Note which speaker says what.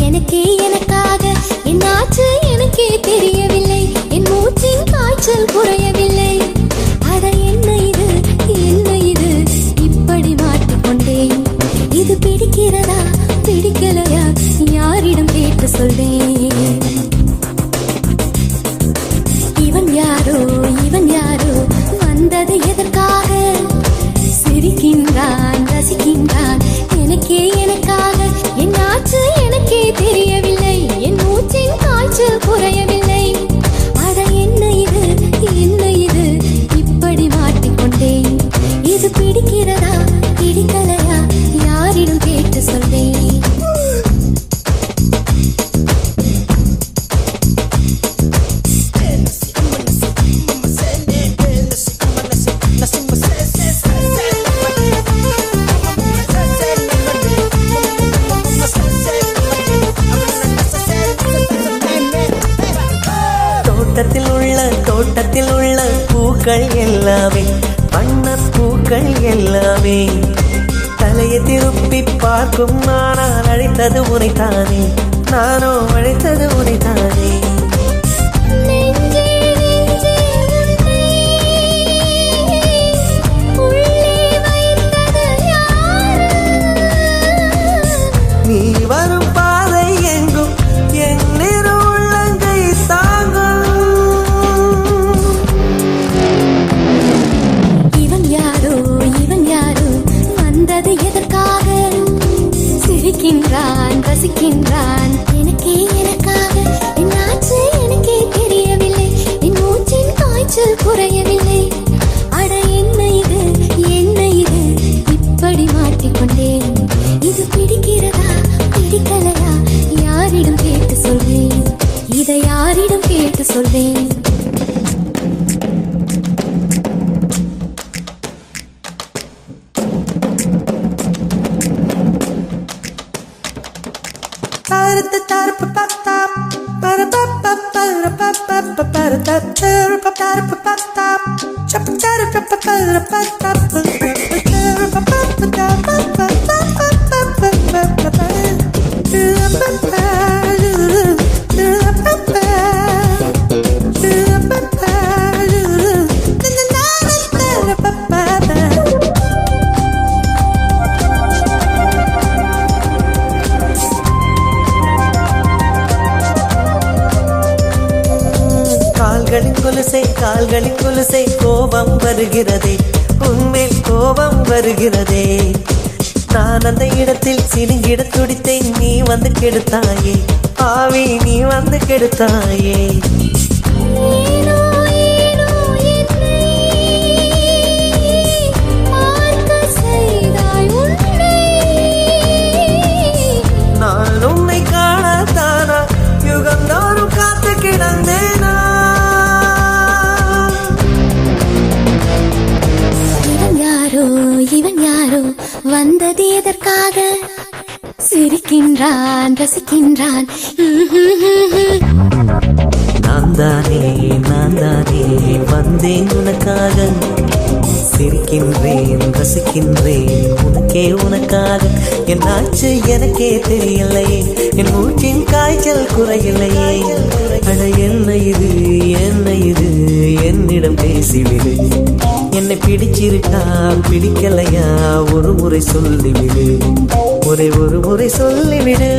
Speaker 1: எனக்கே எனக்காக என்னாச்சு எனக்கே தெரியவில்லை. என் மூச்சின் காய்ச்சல் குறையவில்லை. அட என்ன இது என்ன இது இப்படி மாட்டிக்கொண்டேன். இது பிடிக்கிறதா பிடிக்கலையா யாரிடம் கேட்டு சொல்வேன். இவன் யாரோ வந்தது எதற்காக? சிரிக்கின்றான் ரசிக்கின்றான் எனக்கே எனக்காக. என்னாச்சு எனக்கே தெரியவில்லை. என் மூச்சின் காய்ச்சல் குறையவில்லை. அட என்ன இது இப்படி மாட்டிக்கொண்டேன். இது பிடிக்கிறதா பிடிக்கலையா யாரிடம் கேட்டு சொல்வேன்.
Speaker 2: தோட்டத்தில் உள்ள பூக்கள் எல்லாமே வண்ண பூக்கள் எல்லாமே தலையை திருப்பி பார்க்கும். ஆனால் அழைத்தது உனைத்தானே, நானோ அழைத்தது உனைத்தானே. நீ வரும் பாதை எங்கும் என் உள்ளங்கை தாங்கும்.
Speaker 1: இவன் யாரோ வந்தது எதற்காக? சிரிக்கின்றான் ரசிக்கின்றான் எனக்கே எனக்காக. என்னாச்சு எனக்கே தெரியவில்லை. என் மூச்சின் காய்ச்சல் குறையவில்லை. அட என்ன இது இப்படி மாட்டிக்கொண்டேன். இது பிடிக்கிறதா பிடிக்கலையா யாரிடம் கேட்டு சொல்வேன். இதை யாரிடம் கேட்டு சொல்வேன்.
Speaker 2: கால்களின் கொலுசை கோபம் வருகிறதே, உன்மேல் கோபம் வருகிறதே. நான் அந்த இடத்தில் சினுங்கிட துடித்தேன். நீ வந்து கெடுத்தாயே ஆவி, நீ வந்து கெடுத்தாயே. நான் உன்னை காணத்தானா யுகந்தோறும் காத்து கிடந்தேனா.
Speaker 1: இவன் யாரோ வந்தது எதற்காக? சிரிக்கின்றான் ரசிக்கின்றான்.
Speaker 2: நான் தானே வந்தேன் உனக்காக. சிரிக்கின்றேன் ரசிக்கின்றேன் உனக்கே உனக்காக. என்னாச்சு எனக்கே தெரியலையே. என் மூச்சின் காய்ச்சல் குறையில்லையே. அட என்ன இது என்னிடம் பேசிவிடு. என்னை பிடிச்சிருக்கா பிடிக்கலையா ஒரு முறை சொல்லிவிடு. ஒரு முறை சொல்லிவிடு.